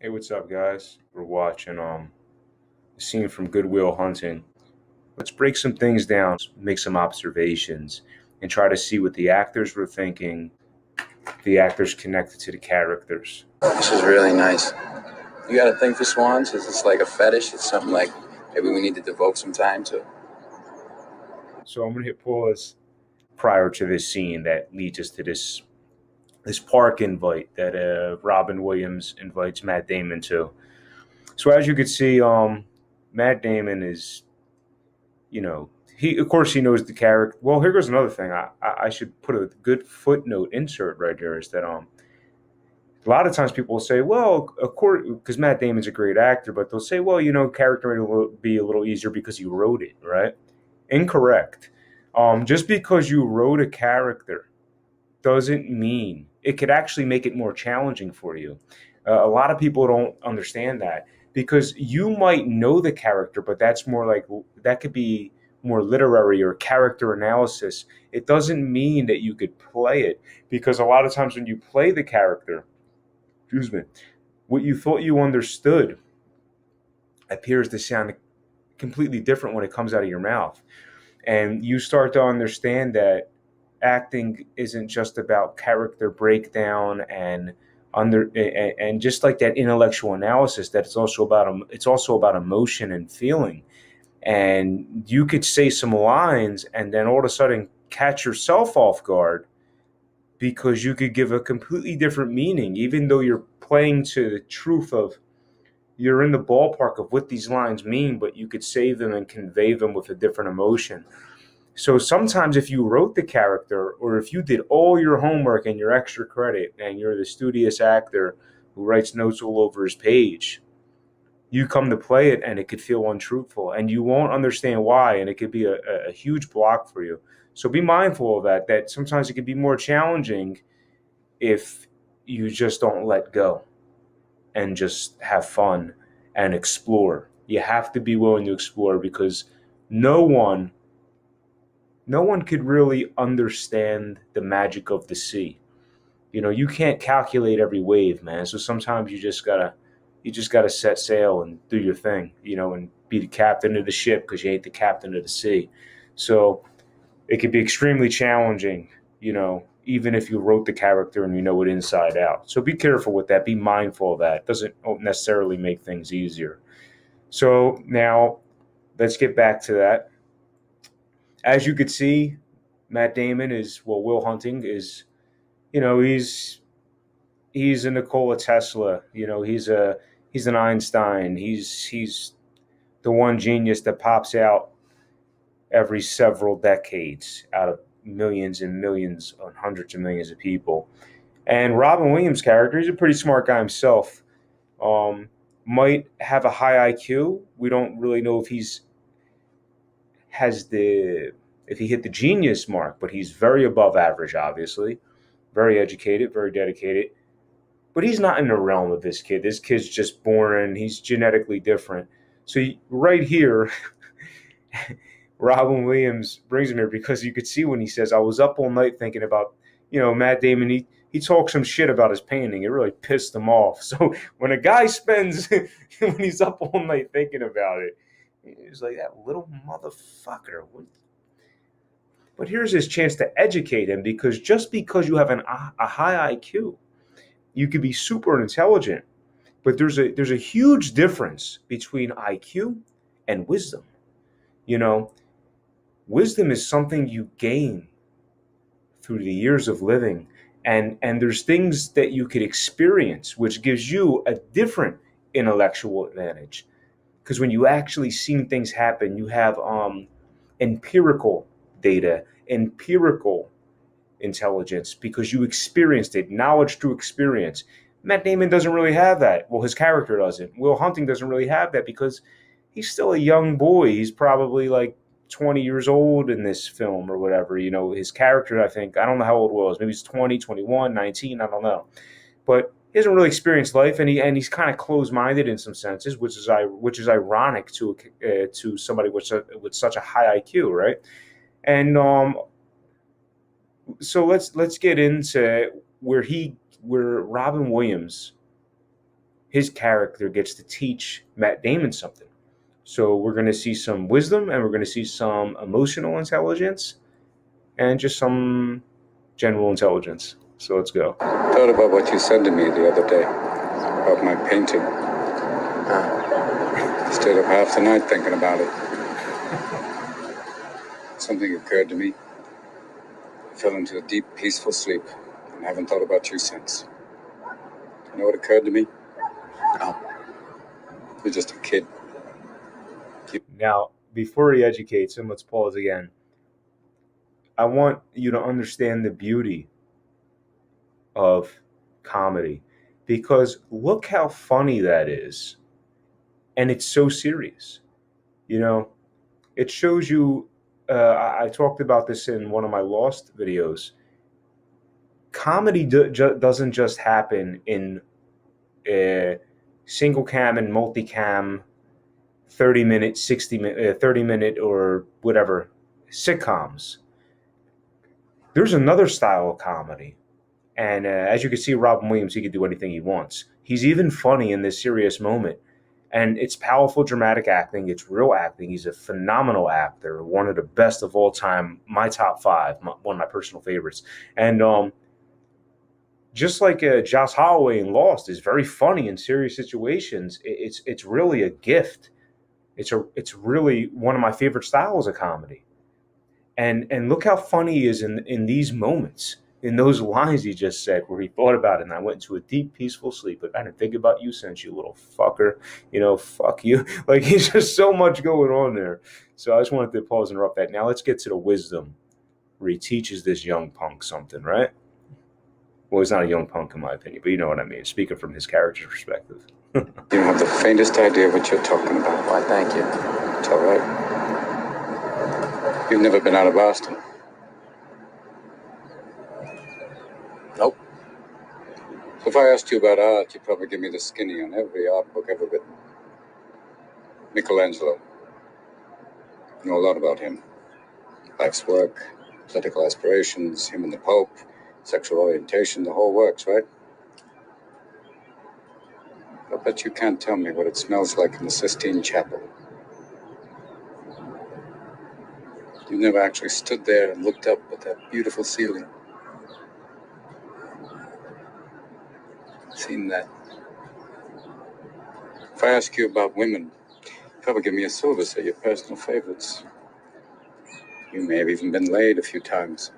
Hey, what's up, guys? We're watching a scene from Good Will Hunting. Let's break some things down, make some observations, and try to see what the actors were thinking, the actors connected to the characters. This is really nice. You got a thing for swans? Is this like a fetish? It's something like maybe we need to devote some time to. So I'm gonna hit pause prior to this scene that leads us to this park invite that Robin Williams invites Matt Damon to. So as you can see, Matt Damon is, you know, he of course he knows the character. Well, here goes another thing. I should put a good footnote insert right here is that a lot of times people will say, well, of course, because Matt Damon's a great actor, but they'll say, well, character will be a little easier because you wrote it, right? Incorrect. Just because you wrote a character doesn't mean it could actually make it more challenging for you. A lot of people don't understand that because you might know the character, but that's more like that could be more literary or character analysis. It doesn't mean that you could play it because a lot of times when you play the character, excuse me, what you thought you understood appears to sound completely different when it comes out of your mouth. And you start to understand that acting isn't just about character breakdown and just like that intellectual analysis, that it's also about emotion and feeling. And you could say some lines and then all of a sudden catch yourself off guard because you could give a completely different meaning, even though you're playing to the truth of you're in the ballpark of what these lines mean, but you could say them and convey them with a different emotion. So sometimes if you wrote the character or if you did all your homework and your extra credit and you're the studious actor who writes notes all over his page, you come to play it and it could feel untruthful and you won't understand why, and it could be a huge block for you. So be mindful of that sometimes it can be more challenging if you just don't let go and just have fun and explore. You have to be willing to explore because no one could really understand the magic of the sea. You can't calculate every wave, man. So sometimes you just gotta set sail and do your thing, and be the captain of the ship because you ain't the captain of the sea. So it could be extremely challenging, even if you wrote the character and you know it inside out. So be careful with that. Be mindful of that. It doesn't necessarily make things easier. So now let's get back to that. As you could see, Matt Damon Will Hunting is, he's a Nikola Tesla. He's an Einstein. He's the one genius that pops out every several decades out of millions and millions and hundreds of millions of people. And Robin Williams' character, he's a pretty smart guy himself. Might have a high IQ. We don't really know if he hit the genius mark, but he's very above average, obviously. Very educated, very dedicated. But he's not in the realm of this kid. This kid's just born and he's genetically different. So right here, Robin Williams brings him here because you could see when he says, I was up all night thinking about, Matt Damon. He talks some shit about his painting. It really pissed him off. So when a guy spends, when he's up all night thinking about it, he's like, that little motherfucker. But here's his chance to educate him because just because you have a high IQ, you could be super intelligent. But there's a huge difference between IQ and wisdom. Wisdom is something you gain through the years of living. And there's things that you could experience, which gives you a different intellectual advantage. Because when you actually seen things happen, you have empirical data, empirical intelligence, because you experienced it, knowledge through experience. Matt Damon doesn't really have that. Well, his character doesn't. Will Hunting doesn't really have that because he's still a young boy. He's probably like 20 years old in this film or whatever. His character, I don't know how old Will is. Maybe he's 20, 21, 19, I don't know. But he hasn't really experienced life, and he's kind of closed-minded in some senses, which is ironic to somebody with such a high IQ, right? And so let's get into where Robin Williams his character gets to teach Matt Damon something. So we're going to see some wisdom, and we're going to see some emotional intelligence, and just some general intelligence. So let's go. I thought about what you said to me the other day about my painting. Stayed up half the night thinking about it. Something occurred to me. I fell into a deep, peaceful sleep and haven't thought about you since. You know what occurred to me? No. You're just a kid. Now, before he educates him, let's pause again. I want you to understand the beauty of comedy, because look how funny that is. And it's so serious. You know, it shows you, I talked about this in one of my Lost videos. Comedy doesn't just happen in single cam and multicam 30-minute, 60-minute, 30-minute, or whatever sitcoms. There's another style of comedy. And as you can see, Robin Williams, he can do anything he wants. He's even funny in this serious moment. And it's powerful, dramatic acting. It's real acting. He's a phenomenal actor, one of the best of all time, my top 5, one of my personal favorites. And just like Josh Holloway in Lost is very funny in serious situations, it's really a gift. It's really one of my favorite styles of comedy. And look how funny he is in these moments, in those lines he just said, where he thought about it, and I went into a deep, peaceful sleep. But I didn't think about you since, you little fucker. You know, fuck you. Like, he's just so much going on there. So I just wanted to pause and interrupt that. Now let's get to the wisdom, where he teaches this young punk something, right? Well, he's not a young punk in my opinion, but you know what I mean, speaking from his character's perspective. You don't have the faintest idea what you're talking about. Why, thank you. It's all right. You've never been out of Boston. Nope. So if I asked you about art, you'd probably give me the skinny on every art book ever written. Michelangelo. You know a lot about him. Life's work, political aspirations, him and the Pope, sexual orientation, the whole works, right? I bet you can't tell me what it smells like in the Sistine Chapel. You've never actually stood there and looked up at that beautiful ceiling. Seen that. If I ask you about women, you'd probably give me a syllabus of your personal favorites. You may have even been laid a few times.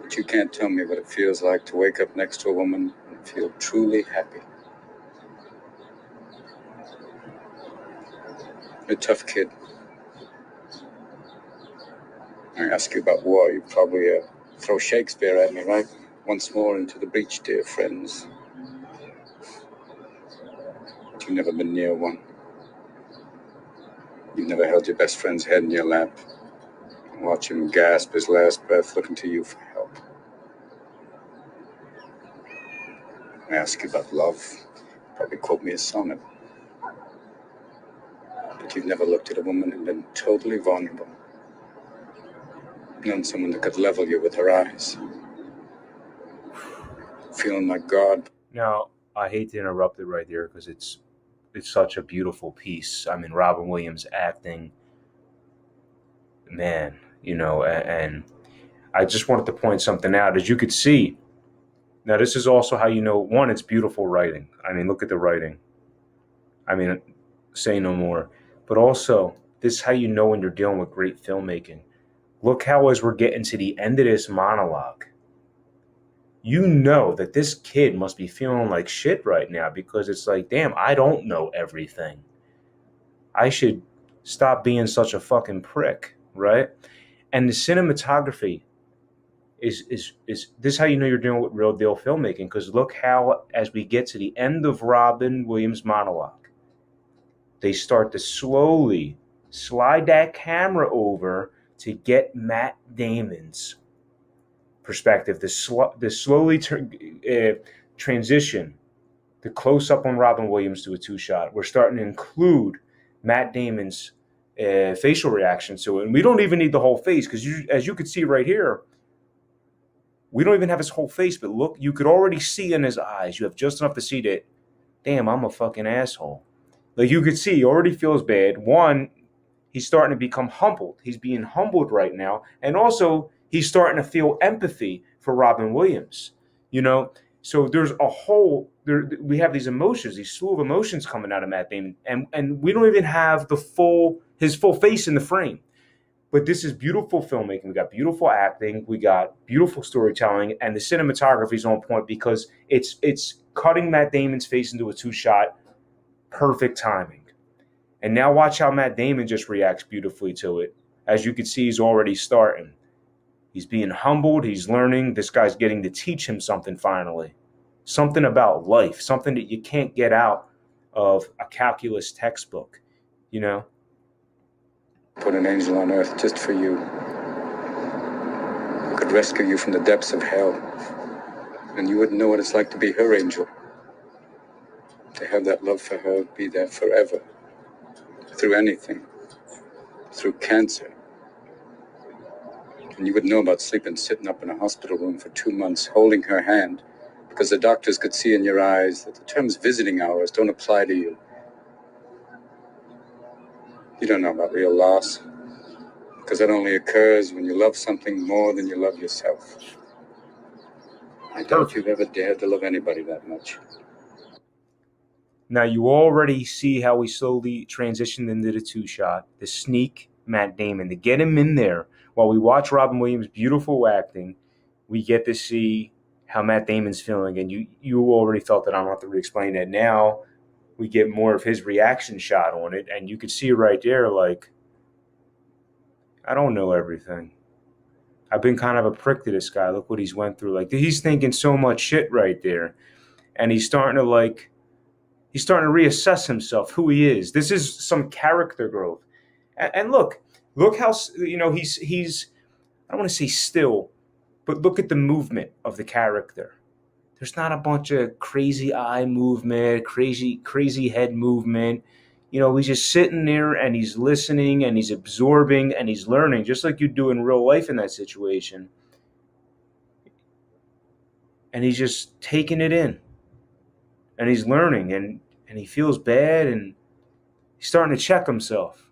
But you can't tell me what it feels like to wake up next to a woman and feel truly happy. You're a tough kid. I ask you about war, you probably throw Shakespeare at me, right? Once more into the breach, dear friends. But you've never been near one. You've never held your best friend's head in your lap and watch him gasp his last breath looking to you for help. I ask you about love, you probably quote me a sonnet. But you've never looked at a woman and been totally vulnerable. Known someone that could level you with her eyes. Feeling like God. Now, I hate to interrupt it right there, because it's such a beautiful piece. I mean, Robin Williams acting, man, you know, and I just wanted to point something out. As you could see, now this is also how you know, one, it's beautiful writing. I mean, look at the writing. I mean, say no more. But also, this is how you know when you're dealing with great filmmaking. Look how, as we're getting to the end of this monologue, you know that this kid must be feeling like shit right now, because it's like, damn, I don't know everything. I should stop being such a fucking prick, right? And the cinematography is this is how you know you're dealing with real deal filmmaking, because look how, as we get to the end of Robin Williams' monologue, they start to slowly slide that camera over to get Matt Damon's perspective, the slowly transition, the close-up on Robin Williams to a two-shot. We're starting to include Matt Damon's facial reaction to it. And we don't even need the whole face, because as you can see right here, We don't even have his whole face, but look, you could already see in his eyes. You have just enough to see that, damn, I'm a fucking asshole. Like, you could see he already feels bad. One, he's starting to become humbled. He's being humbled right now. And also, he's starting to feel empathy for Robin Williams, you know? So there's a whole, we have these emotions, these slew of emotions coming out of Matt Damon. And we don't even have his full face in the frame. But this is beautiful filmmaking. We got beautiful acting. We got beautiful storytelling. And the cinematography is on point because it's cutting Matt Damon's face into a two-shot. Perfect timing. And now watch how Matt Damon just reacts beautifully to it. As you can see, he's already starting. He's being humbled. He's learning. This guy's getting to teach him something finally. Something about life. Something that you can't get out of a calculus textbook, you know? Put an angel on earth just for you. Who could rescue you from the depths of hell. And you wouldn't know what it's like to be her angel. To have that love for her, be there forever. Through anything. Through cancer. And you would know about sitting up in a hospital room for 2 months, holding her hand, because the doctors could see in your eyes that the terms visiting hours don't apply to you. You don't know about real loss, because that only occurs when you love something more than you love yourself. I doubt you've ever dared to love anybody that much. Now, you already see how we slowly transitioned into the two-shot, the sneak Matt Damon. To get him in there while we watch Robin Williams' beautiful acting, we get to see how Matt Damon's feeling. And you already felt it. I don't have to re-explain that. Now we get more of his reaction shot on it, and you could see right there, like, I don't know everything. I've been kind of a prick to this guy. Look what he's went through. Like, he's thinking so much shit right there. And he's starting to reassess himself, who he is. This is some character growth. And look how, he's, I don't want to say still, but look at the movement of the character. There's not a bunch of crazy eye movement, crazy head movement. He's just sitting there and he's listening and he's absorbing and he's learning, just like you do in real life in that situation. And he's just taking it in. And he's learning and he feels bad and he's starting to check himself.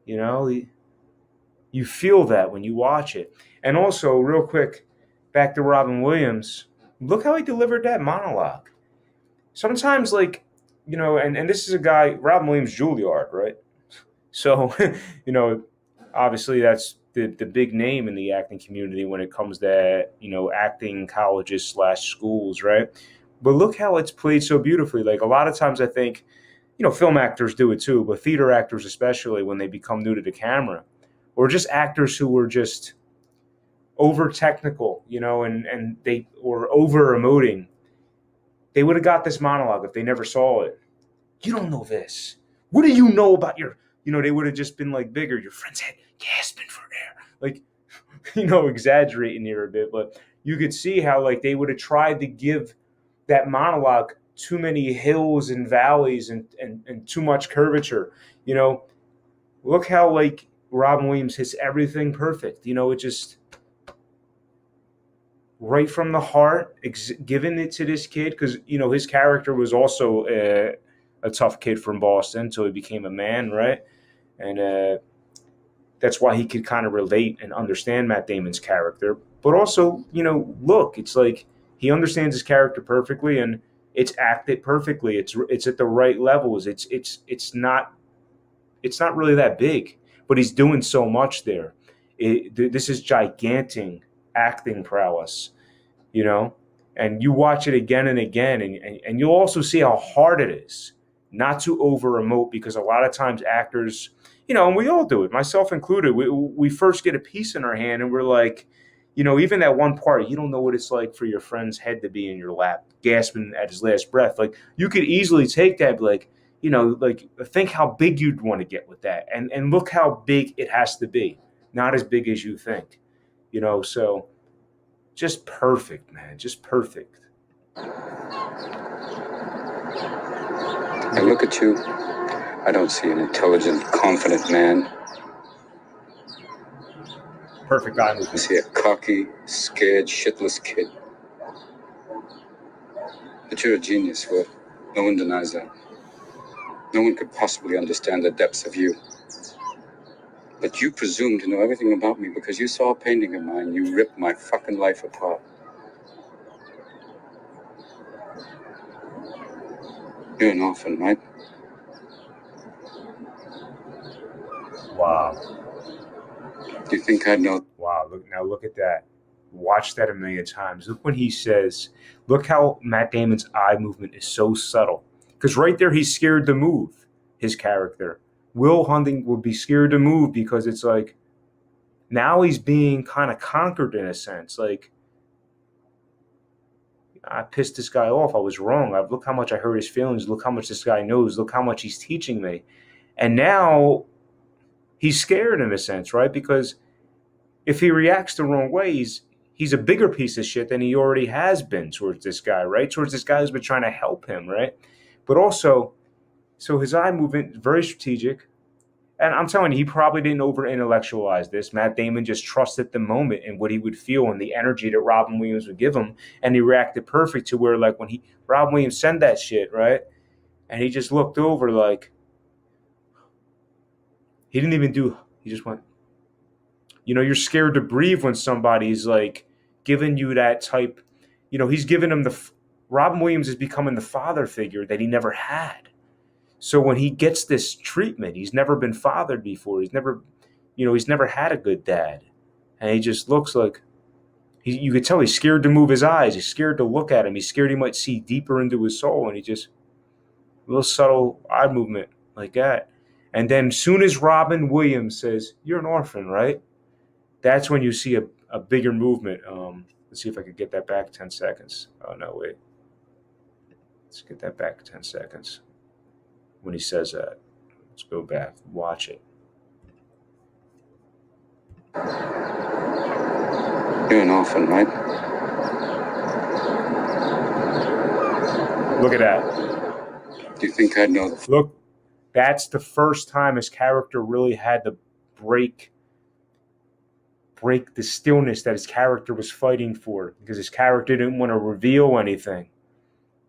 You feel that when you watch it. And also, real quick, back to Robin Williams, look how he delivered that monologue. Sometimes, and this is a guy, Robin Williams Juilliard, right? So, obviously that's the big name in the acting community when it comes to, acting colleges / schools, right? But look how it's played so beautifully. Like, a lot of times I think, film actors do it too, but theater actors especially when they become new to the camera, or just actors who were just over technical, and they or over emoting, they would have got this monologue if they never saw it. You don't know this. What do you know about your, they would have just been like bigger. Your friend's head gasping for air. Like, exaggerating here a bit, but you could see how they would have tried to give that monologue too many hills and valleys and too much curvature. Look how Robin Williams hits everything perfect. It just right from the heart, giving it to this kid because, his character was also a tough kid from Boston until he became a man, right? And that's why he could kind of relate and understand Matt Damon's character. But also, look, it's like he understands his character perfectly and it's acted perfectly. It's at the right levels. It's not really that big, but he's doing so much there. This is gigantic acting prowess, and you watch it again and again, and you'll also see how hard it is not to over emote, because a lot of times actors, and we all do it, myself included, we first get a piece in our hand and we're like, even that one part, you don't know what it's like for your friend's head to be in your lap, gasping at his last breath. Like, you could easily take that, think how big you'd want to get with that, and look how big it has to be, not as big as you think, so just perfect, man, just perfect. I look at you, I don't see an intelligent, confident man. Perfect eye I movement. see a cocky, scared, shitless kid. But you're a genius, Will. No one denies that. No one could possibly understand the depths of you. But you presume to know everything about me because you saw a painting of mine. You ripped my fucking life apart. You're an orphan, right? Wow. Do you think I'd know? Wow. Look at that. Watch that a million times. Look when he says, look how Matt Damon's eye movement is so subtle. Because right there, he's scared to move, his character. Will Hunting would be scared to move because it's like, now he's being kind of conquered in a sense. Like, I pissed this guy off. I was wrong. Look how much I hurt his feelings. Look how much this guy knows. Look how much he's teaching me. And now he's scared in a sense, right? Because if he reacts the wrong way, he's a bigger piece of shit than he already has been towards this guy, right? Towards this guy who's been trying to help him, right? But also, so his eye movement is very strategic. And I'm telling you, he probably didn't over-intellectualize this. Matt Damon just trusted the moment and what he would feel and the energy that Robin Williams would give him. And he reacted perfect to where, like, when Robin Williams sent that shit, right? And he just looked over like, he didn't even do, he just went, you know, you're scared to breathe when somebody's like giving you that type, you know, he's giving him Robin Williams is becoming the father figure that he never had. So when he gets this treatment, he's never been fathered before. He's never had a good dad. And he just looks like, you could tell he's scared to move his eyes. He's scared to look at him. He's scared he might see deeper into his soul. And he just, a little subtle eye movement like that. And then as soon as Robin Williams says, you're an orphan, right? That's when you see a bigger movement. Let's see if I could get that back 10 seconds. Oh, no, wait. Let's get that back 10 seconds. When he says that, let's go back, watch it. You're an orphan, right? Look at that. Do you think I'd know the... Look, that's the first time his character really had to break the stillness that his character was fighting for, because his character didn't want to reveal anything,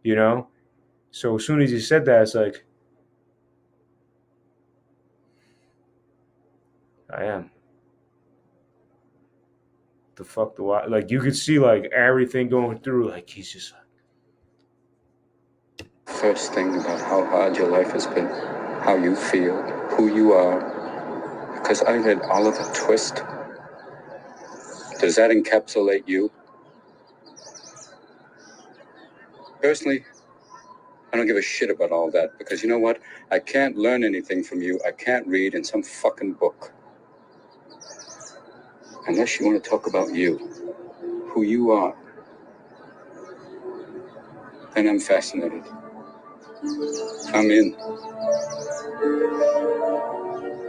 you know? So as soon as he said that, it's like, I am. The fuck do I, like, you could see like everything going through, like he's just like, first thing about how hard your life has been, how you feel, who you are, because I had Oliver Twist. Does that encapsulate you? Personally, I don't give a shit about all that, because you know what? I can't learn anything from you. I can't read in some fucking book. Unless you want to talk about you, who you are, then I'm fascinated. I'm in.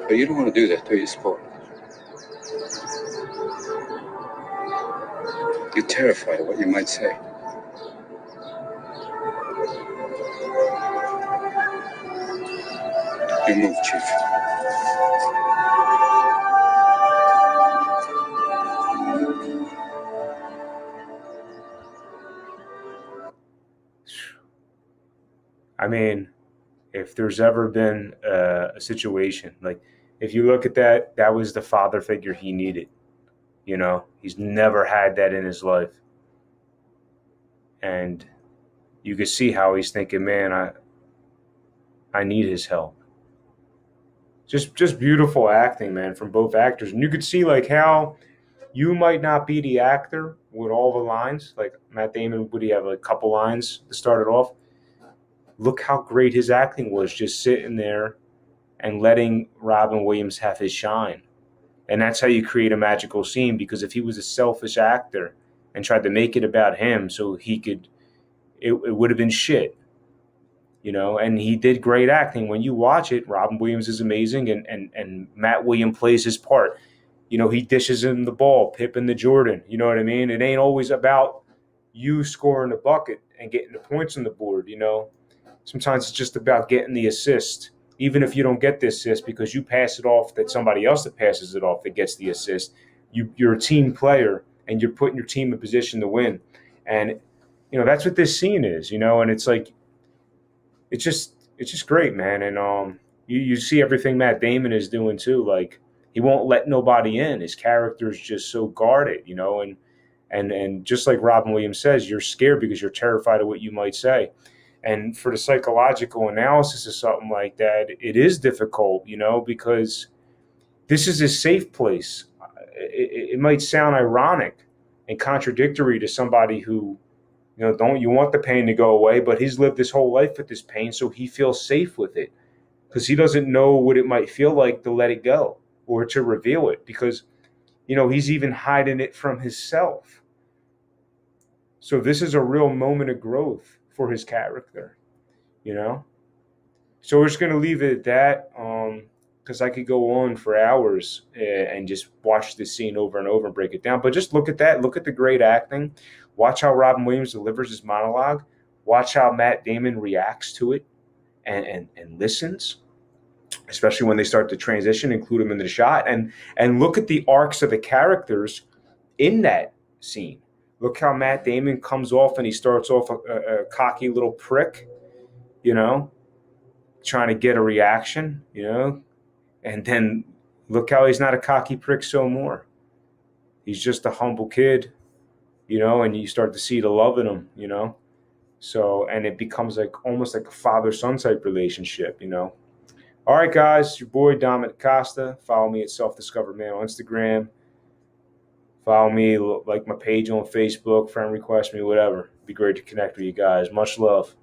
But you don't want to do that, do you, sport? You're terrified of what you might say. You move, Chief. I mean, if there's ever been a situation, like if you look at that, that was the father figure he needed. You know, he's never had that in his life. And you can see how he's thinking, man, I need his help. Just beautiful acting, man, from both actors. And you could see like how you might not be the actor with all the lines. Like Matt Damon, would he have like a couple lines to start it off? Look how great his acting was, just sitting there and letting Robin Williams have his shine. And that's how you create a magical scene, because if he was a selfish actor and tried to make it about him so he could, it would have been shit. You know, and he did great acting. When you watch it, Robin Williams is amazing, and Matt Williams plays his part. You know, he dishes him the ball, Pippen to Jordan. You know what I mean? It ain't always about you scoring the bucket and getting the points on the board, you know. Sometimes it's just about getting the assist, even if you don't get the assist because you pass it off, that somebody else that passes it off that gets the assist. you're a team player and you're putting your team in position to win. And, that's what this scene is, and it's like, it's just great, man. And you see everything Matt Damon is doing too. Like, he won't let nobody in. His character is just so guarded, and just like Robin Williams says, you're scared because you're terrified of what you might say. And for the psychological analysis of something like that, it is difficult, because this is a safe place. It might sound ironic and contradictory to somebody who, don't you want the pain to go away, but he's lived his whole life with this pain, so he feels safe with it because he doesn't know what it might feel like to let it go or to reveal it because, he's even hiding it from himself. So this is a real moment of growth for his character, So we're just going to leave it at that because I could go on for hours and just watch this scene over and over and break it down. But just look at that. Look at the great acting. Watch how Robin Williams delivers his monologue. Watch how Matt Damon reacts to it and listens, especially when they start to transition, include him in the shot. And look at the arcs of the characters in that scene. Look how Matt Damon comes off and he starts off a cocky little prick, trying to get a reaction, and then look how he's not a cocky prick so more. He's just a humble kid, and you start to see the love in him, So, and it becomes like almost like a father-son type relationship, All right, guys, your boy Dominic Costa. Follow me at Self-Discovered Man on Instagram. Follow me, like my page on Facebook, friend request me, whatever. It'd be great to connect with you guys. Much love.